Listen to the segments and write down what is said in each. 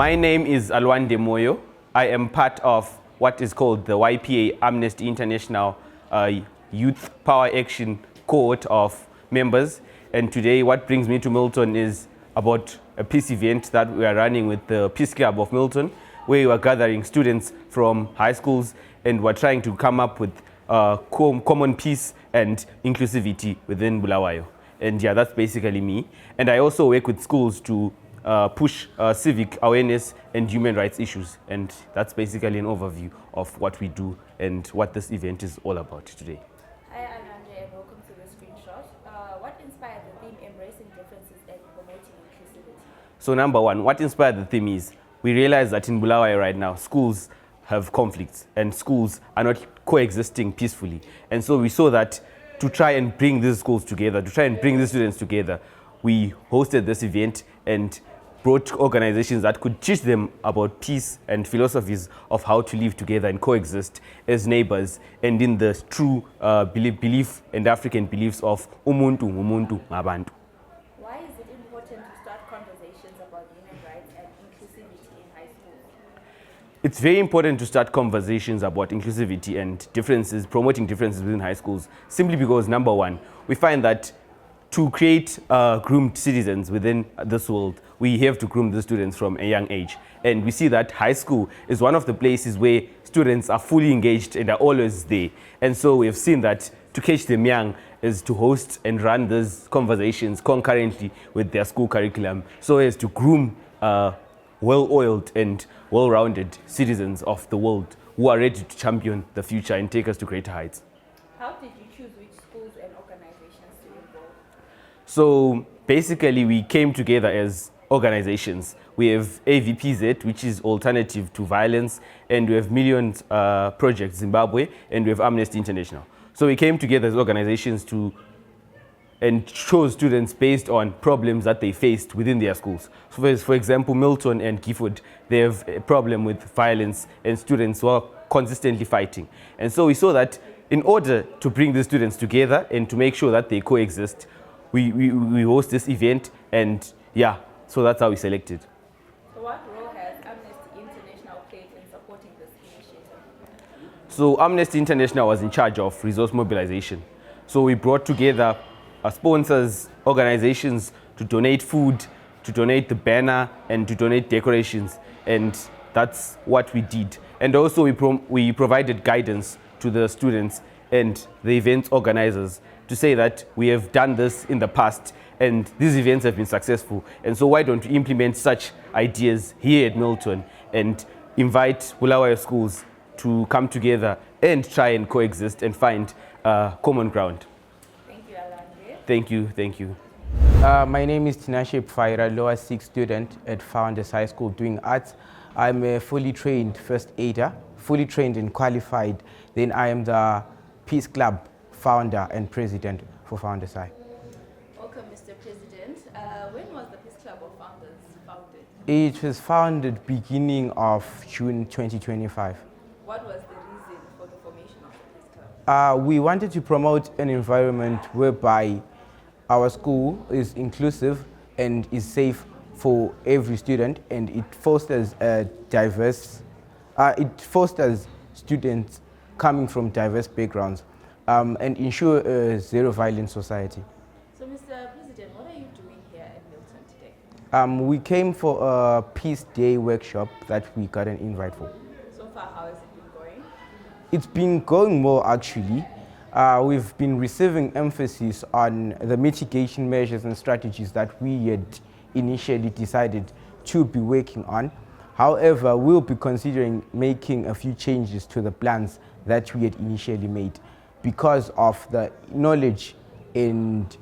My name is Gondai Moyo. I am part of what is called the YPA Amnesty International Youth Power Action cohort of members. And today what brings me to Milton is about a peace event that we are running with the Peace Club of Milton, where we are gathering students from high schools and we're trying to come up with common peace and inclusivity within Bulawayo. And yeah, that's basically me. And I also work with schools to push civic awareness and human rights issues. And that's basically an overview of what we do and what this event is all about today. Hi, I'm Andre and welcome to the screenshot. What inspired the theme Embracing Differences and Promoting Inclusivity? So number one, what inspired the theme is we realize that in Bulawayo right now, schools have conflicts and schools are not coexisting peacefully. And so we saw that to try and bring these schools together, to try and bring the students together, we hosted this event and brought organizations that could teach them about peace and philosophies of how to live together and coexist as neighbors and in the true belief and African beliefs of umuntu ngabantu. Why is it important to start conversations about human rights and inclusivity in high schools? It's very important to start conversations about inclusivity and differences, promoting differences within high schools, simply because number one, we find that to create groomed citizens within this world, we have to groom the students from a young age. And we see that high school is one of the places where students are fully engaged and are always there. And so we have seen that to catch them young is to host and run these conversations concurrently with their school curriculum, so as to groom well-oiled and well-rounded citizens of the world who are ready to champion the future and take us to greater heights. How did you choose which schools and organizations to involve? So basically we came together as organizations. We have AVPZ, which is Alternative to Violence, and we have Millions Project Zimbabwe, and we have Amnesty International. So we came together as organizations and chose students based on problems that they faced within their schools. So for example, Milton and Gifford, they have a problem with violence and students who are consistently fighting. And so we saw that in order to bring the students together and to make sure that they coexist, we host this event, and yeah, so that's how we selected. So what role has Amnesty International played in supporting this initiative? So Amnesty International was in charge of resource mobilization. So we brought together sponsors, organizations to donate food, to donate the banner, and to donate decorations. And that's what we did. And also we provided guidance to the students and the event organizers to say that we have done this in the past and these events have been successful. And so why don't we implement such ideas here at Milton and invite Bulawayo schools to come together and try and coexist and find common ground. Thank you, Alandre. Thank you. My name is Tinashe, lower 6 student at Founders High School doing arts. I'm a fully trained first aider, fully trained and qualified. Then I am the Peace Club founder and president for Founders High. Welcome, Mr. President. When was the Peace Club of Founders founded? It was founded beginning of June 2025. What was the reason for the formation of the Peace Club? We wanted to promote an environment whereby our school is inclusive and is safe for every student, and it fosters students coming from diverse backgrounds and ensure a zero violence society. So, Mr. President, what are you doing here at Milton today? We came for a Peace Day workshop that we got an invite for. So far, how has it been going? It's been going well, actually. We've been receiving emphasis on the mitigation measures and strategies that we had initially decided to be working on. However, we'll be considering making a few changes to the plans that we had initially made because of the knowledge and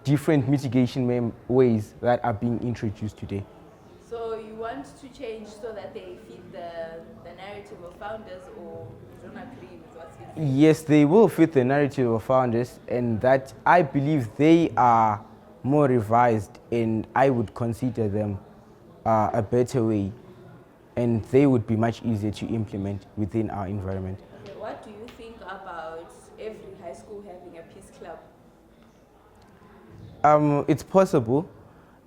different mitigation ways that are being introduced today. So you want to change so that they fit the narrative of founders, or you don't agree with what's being said? Yes, they will fit the narrative of founders, and that I believe they are more revised, and I would consider them a better way, and they would be much easier to implement within our environment. Okay, what do you think about every high school having a peace club? It's possible,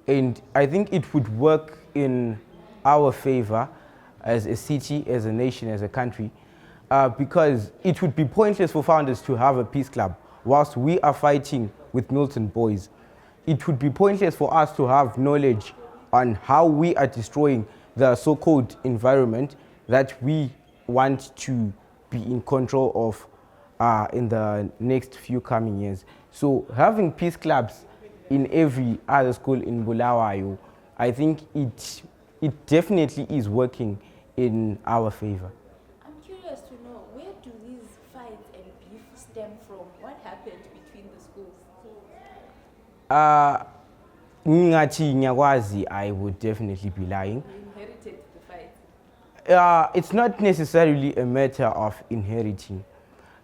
And I think it would work in our favor as a city, as a nation, as a country, because it would be pointless for founders to have a peace club whilst we are fighting with Milton boys. It would be pointless for us to have knowledge on how we are destroying the so-called environment that we want to be in control of in the next few coming years. So having peace clubs in every other school in Bulawayo, I think it definitely is working in our favor. I'm curious to know, where do these fights and beef stem from? What happened between the schools? Ngingathi ngiyakwazi, I would definitely be lying. You inherited the fights. It's not necessarily a matter of inheriting.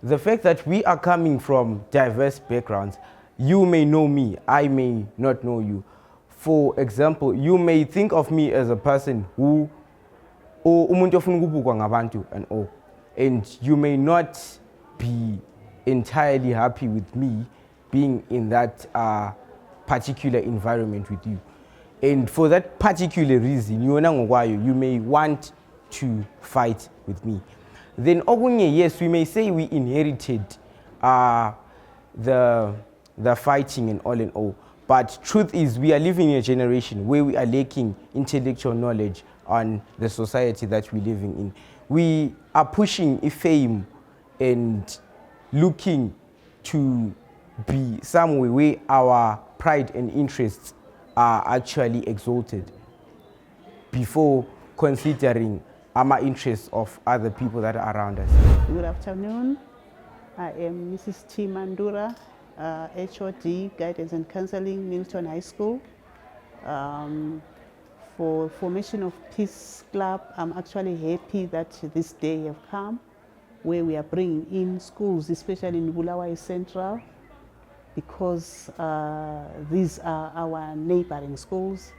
The fact that we are coming from diverse backgrounds, you may know me, I may not know you. For example, you may think of me as a person who umuntu ofuna ukubukwa ngabantu and all, and you may not be entirely happy with me being in that particular environment with you. And for that particular reason, you may want to fight with me. Then okunye, yes, we may say we inherited the fighting and all. But truth is, we are living in a generation where we are lacking intellectual knowledge on the society that we're living in. We are pushing fame and looking to be somewhere where our pride and interests are actually exalted before considering our interests of other people that are around us. Good afternoon. I am Mrs. T Mandura, HOD, Guidance and Counseling, Milton High School. For formation of Peace Club, I'm actually happy that this day have come, where we are bringing in schools, especially in Bulawayo Central, because these are our neighboring schools,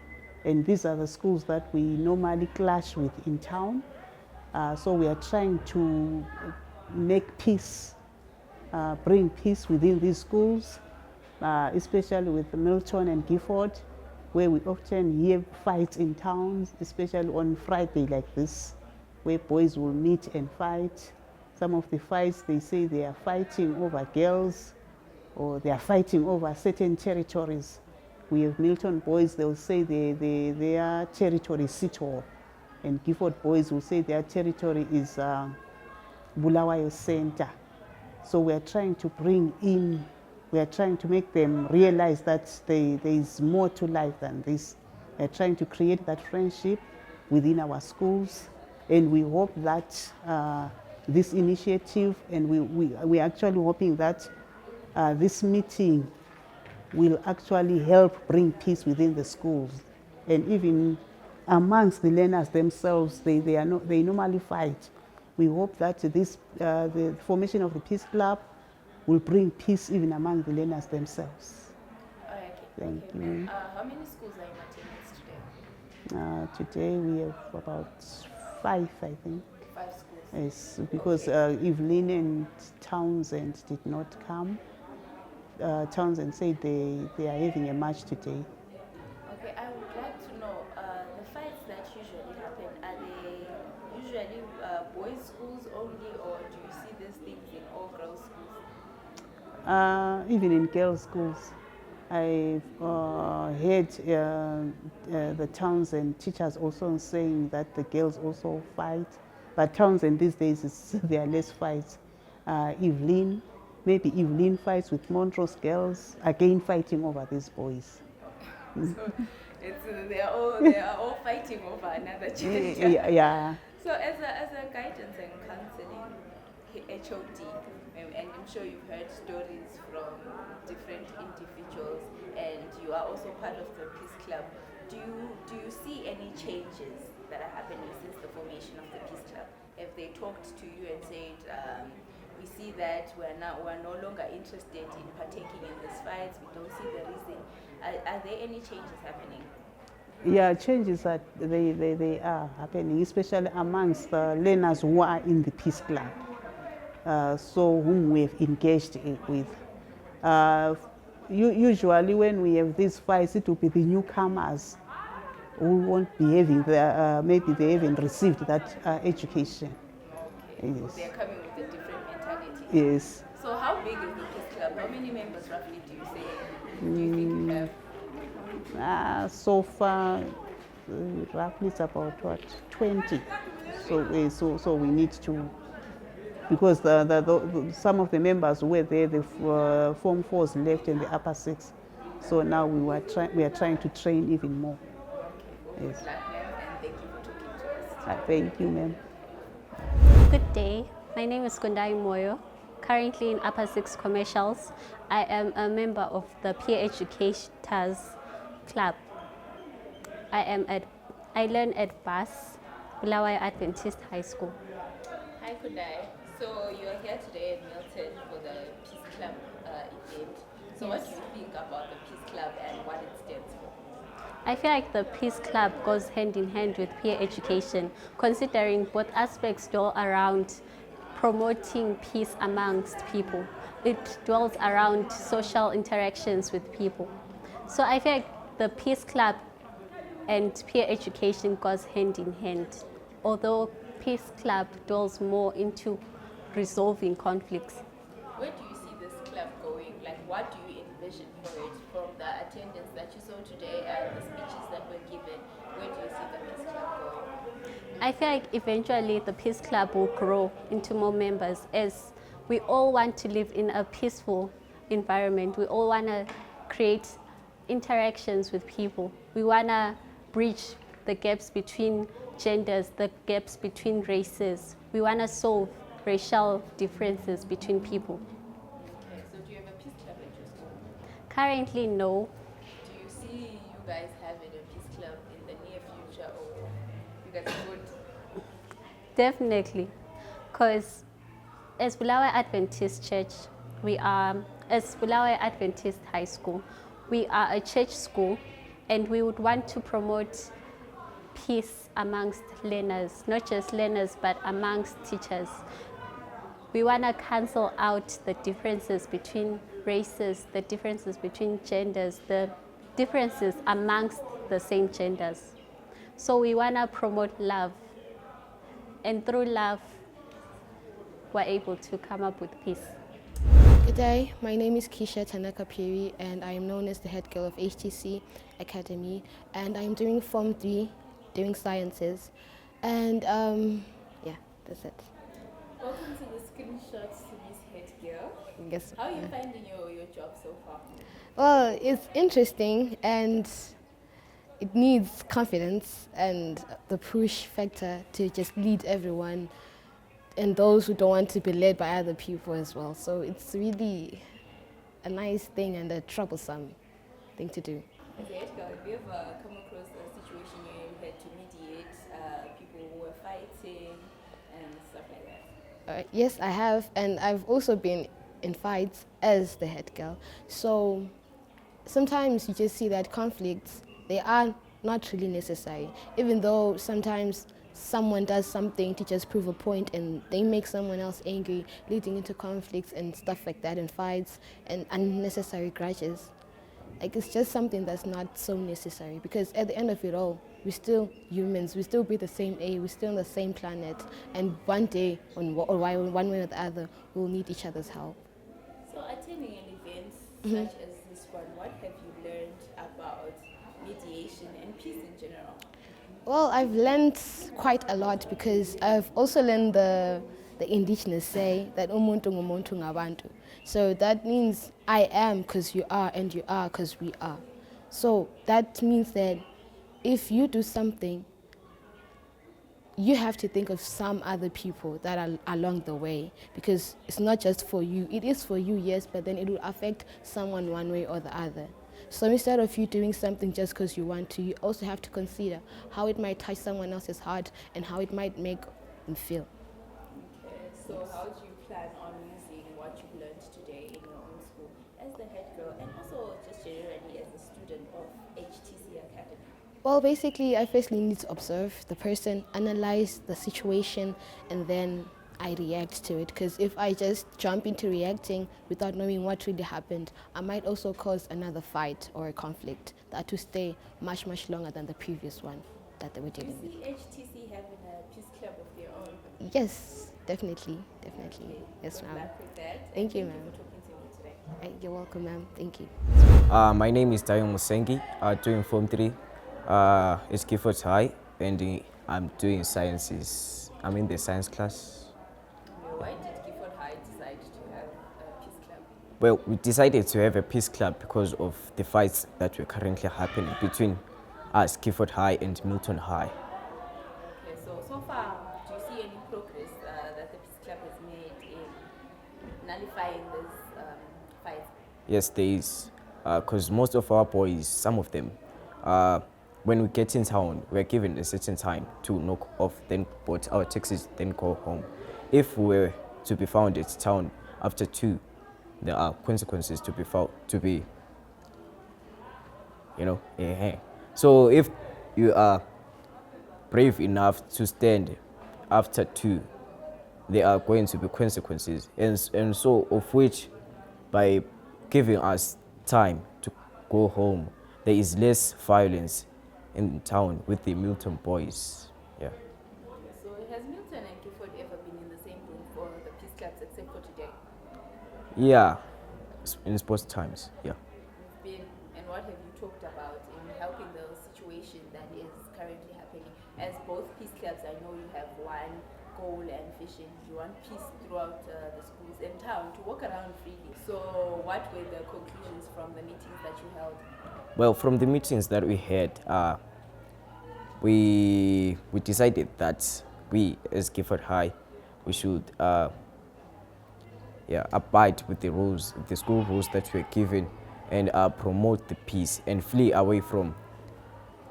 and these are the schools that we normally clash with in town. So we are trying to make peace, bring peace within these schools, especially with Milton and Gifford, where we often hear fights in towns, especially on Friday like this, where boys will meet and fight. Some of the fights, they say they are fighting over girls, or they are fighting over certain territories. We have Milton boys, they'll say their territory is Sito, and Gifford boys will say their territory is Bulawayo Center. So we are trying to bring in, we are trying to make them realize that there is more to life than this. We are trying to create that friendship within our schools, and we hope that this initiative, and we are actually hoping that this meeting will actually help bring peace within the schools, and even amongst the learners themselves. They normally fight. We hope that the formation of the Peace Club will bring peace even among the learners themselves. Okay. Thank you. How many schools are in attendance today? Today we have about 5, I think. 5 schools. Yes, because Evelyn and Townsend did not come. Townsend said they are having a match today. Okay, I would like to know, the fights that usually happen, are they usually boys' schools only, or do you see these things in all girls' schools? Even in girls' schools. I've heard the Townsend teachers also saying that the girls also fight, but Townsend these days, there are less fights. Evelyn, maybe Evelyn fights with Montrose girls, again fighting over these boys. So they are all fighting over another child. Yeah. So as a guidance and counseling HOD, and I'm sure you've heard stories from different individuals, and you are also part of the Peace Club. Do you see any changes that are happening since the formation of the Peace Club? Have they talked to you and said, we see that we're no longer interested in partaking in these fights, we don't see the reason? Are there any changes happening? Yeah, changes are they are happening, especially amongst the learners who are in the Peace Club, so whom we have engaged with. usually when we have these fights, it will be the newcomers who won't be having maybe they haven't received that education. Okay. Yes. They're coming with a different mentality. Yes. So how big is the Peace Club? How many members roughly do you say? Do you think you have? So far, roughly it's about what 20. So we need to, because some of the members were there, the Form 4s left and the upper 6. So now we are trying to train even more. Okay. Yes. Good luck, ma'am, and thank you for talking to us. Thank you, ma'am. Good day. My name is Gondai Moyo. Currently in Upper 6 Commercials. I am a member of the Peer Educators Club. I learn at BAS, Bulawayo Adventist High School. Hi, Kundai. So you're here today in Milton for the Peace Club event. So what do you think about the Peace Club and what it stands for? I feel like the Peace Club goes hand in hand with peer education, considering both aspects dwell around promoting peace amongst people. It dwells around social interactions with people. So I feel like the Peace Club and peer education goes hand in hand, although Peace Club dwells more into resolving conflicts. Where do you see this club going? Like, what do you envision for it from the attendance that you saw today and the speeches that were given? Where do you see the Peace Club going? I feel like eventually the Peace Club will grow into more members, as we all want to live in a peaceful environment. We all want to create interactions with people. We want to bridge the gaps between genders, the gaps between races. We want to solve racial differences between people. Okay, so do you have a Peace Club at your school? Currently, no. Do you see you guys having a Peace Club in the near future, or you guys would? Definitely, because as Bulawayo Adventist Church, as Bulawayo Adventist High School, we are a church school, and we would want to promote peace amongst learners, not just learners, but amongst teachers. We want to cancel out the differences between races, the differences between genders, the differences amongst the same genders. So we want to promote love, and through love, we're able to come up with peace. Good day, my name is Kisha Tanaka Piri, and I am known as the head girl of HTC Academy, and I'm doing Form 3, doing sciences, and yeah, that's it. Welcome to the screenshots to Miss Head Girl. Yes. How are you finding your job so far? Well, it's interesting, and it needs confidence and the push factor to just lead everyone, and those who don't want to be led by other people as well. So it's really a nice thing and a troublesome thing to do. As a head girl, have you ever come across a situation where you had to mediate people who were fighting and stuff like that? Yes, I have, and I've also been in fights as the head girl. So sometimes you just see that conflicts, they are not really necessary, even though sometimes someone does something to just prove a point and they make someone else angry, leading into conflicts and stuff like that, and fights and unnecessary grudges. Like, it's just something that's not so necessary, because at the end of it all, we're still humans, we still breathe the same air, we're still on the same planet, and one day, one way or the other, we'll need each other's help. So attending an event such as this one, what have you learned about mediation and peace in general? Well, I've learned quite a lot, because I've also learned the indigenous say that umuntu ngumuntu ngabantu. So that means I am because you are, and you are because we are. So that means that if you do something, you have to think of some other people that are along the way, because it's not just for you. It is for you, yes, but then it will affect someone one way or the other. So instead of you doing something just because you want to, you also have to consider how it might touch someone else's heart and how it might make them feel. Okay, so how do you plan on using what you've learned today in your own school as the head girl, and also just generally as a student of HTC Academy? Well, basically, I firstly need to observe the person, analyze the situation, and then I react to it, because if I just jump into reacting without knowing what really happened, I might also cause another fight or a conflict that will stay much, much longer than the previous one that they were Do dealing with. you see HTC having a peace club of their own? Yes, definitely, definitely. Yes, Good ma'am. luck with that. Thank you, And ma'am. for talking to me today. You're welcome, ma'am. Thank you. My name is Tayo Musengi, doing Form 3 at Gifford High, and I'm doing sciences. I'm in the science class. Why did Gifford High decide to have a peace club? Well, we decided to have a peace club because of the fights that were currently happening between us, Gifford High and Milton High. Okay, so far, do you see any progress that the peace club has made in nullifying these fights? Yes, there is, because most of our boys, some of them, when we get in town, we're given a certain time to knock off, then board our taxis, then go home. If we were to be found at town after 2, there are consequences to be found, So if you are brave enough to stand after 2, there are going to be consequences, and so of which, by giving us time to go home, there is less violence in town with the Milton boys. Yeah. So has Milton and Gifford ever been in the same room for the peace clubs except for today? Yeah. In sports times. Yeah. You've been, and what have you talked about in helping the situation that is currently happening? As both peace clubs, I know you have one goal and vision. You want peace throughout the schools and town to walk around freely. So what were the conclusions from the meetings that you held? Well, from the meetings that we had, we decided that we, as Gifford High, we should abide with the rules, the school rules that were given, and promote the peace and flee away from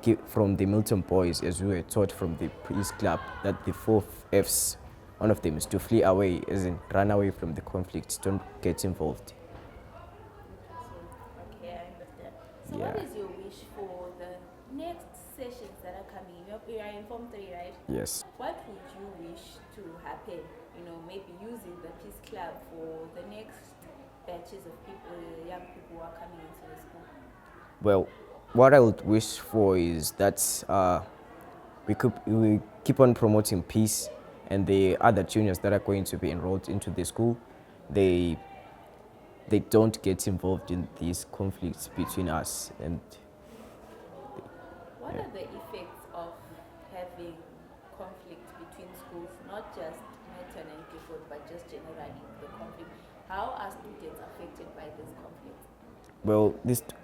the Milton boys, as we were taught from the peace club that the 4 F's, one of them is to flee away, as in run away from the conflict, don't get involved. Okay, I understand. So Yeah. what is your wish for the next sessions that are coming? You are in Form 3, right? Yes. What would you wish to happen? Maybe using the peace club for the next batches of people, young people who are coming into the school? Well, what I would wish for is that we keep on promoting peace, and the other juniors that are going to be enrolled into the school, they don't get involved in these conflicts between us. And What are the effects of having conflict between schools, not just Milton and Gifford, but just generally the conflict? How are students affected by this conflict? well,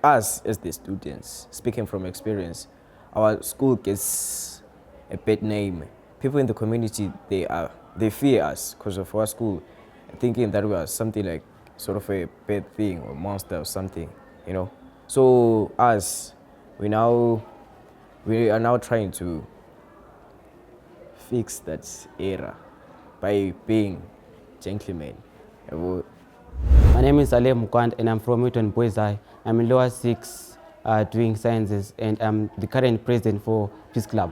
us as the students, speaking from experience, our school gets a bad name. People in the community, they fear us because of our school, thinking that we are something like sort of a bad thing or monster or something, So us, we are now trying to fix that era by being gentlemen. My name is Ale Mukwand and I'm from Milton Boys High. I'm in lower 6 doing sciences, and I'm the current president for Peace Club.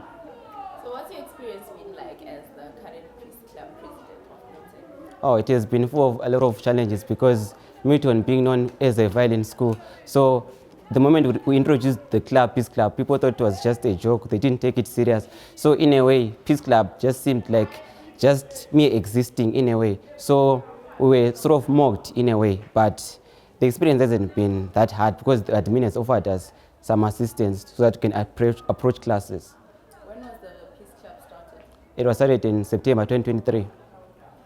So what's your experience been like as the current peace club president of Milton? Oh, it has been full of a lot of challenges because Milton being known as a violent school. So the moment we introduced the club, Peace Club, people thought it was just a joke. They didn't take it serious. So in a way, Peace Club just seemed like just me existing in a way. So we were sort of mocked in a way, but the experience hasn't been that hard because the admin has offered us some assistance so that we can approach classes. When was the peace club started? It was started in September 2023.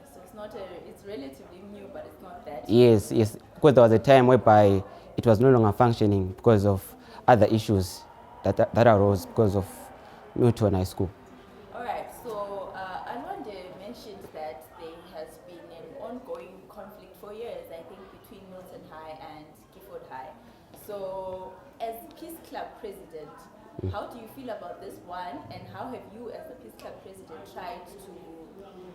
So it's relatively new, but it's not that. Yes, because there was a time whereby it was no longer functioning because of other issues that arose because of Milton High School. All right, so Alwande mentioned that there has been an ongoing conflict for years, I think, between Milton High and Gifford High. So as Peace Club president, how do you feel about this one, and how have you as the Peace Club president tried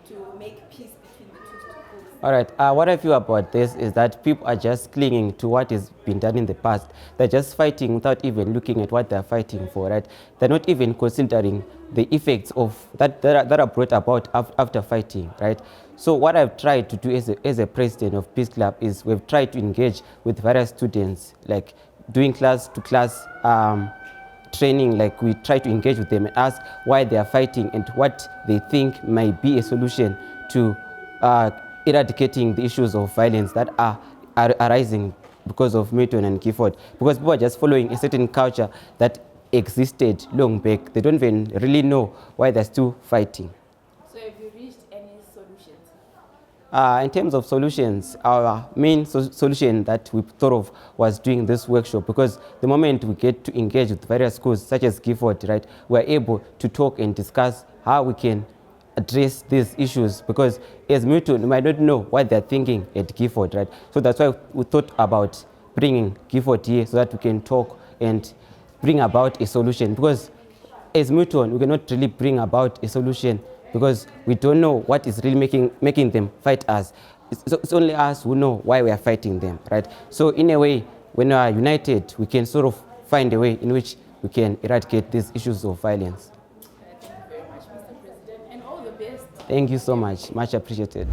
to make peace between the two schools? All right, what I feel about this is that people are just clinging to what has been done in the past. They're just fighting without even looking at what they're fighting for, right? They're not even considering the effects of that are brought about after fighting, right? So what I've tried to do as a president of Peace Club is we've tried to engage with various students, like doing class-to-class training. Like we try to engage with them and ask why they are fighting and what they think might be a solution to eradicating the issues of violence that are arising because of Milton and Gifford. Because people are just following a certain culture that existed long back. They don't even really know why they're still fighting. So have you reached any solutions? In terms of solutions, our main solution that we thought of was doing this workshop, because the moment we get to engage with various schools such as Gifford, right, we're able to talk and discuss how we can address these issues, because as Milton, we might not know what they're thinking at Gifford, right? So that's why we thought about bringing Gifford here so that we can talk and bring about a solution, because as Milton, we cannot really bring about a solution because we don't know what is really making them fight us. It's only us who know why we are fighting them, right? So in a way, when we are united, we can sort of find a way in which we can eradicate these issues of violence. Thank you very much, Mr. President, and all the best. Thank you so much. Much appreciated.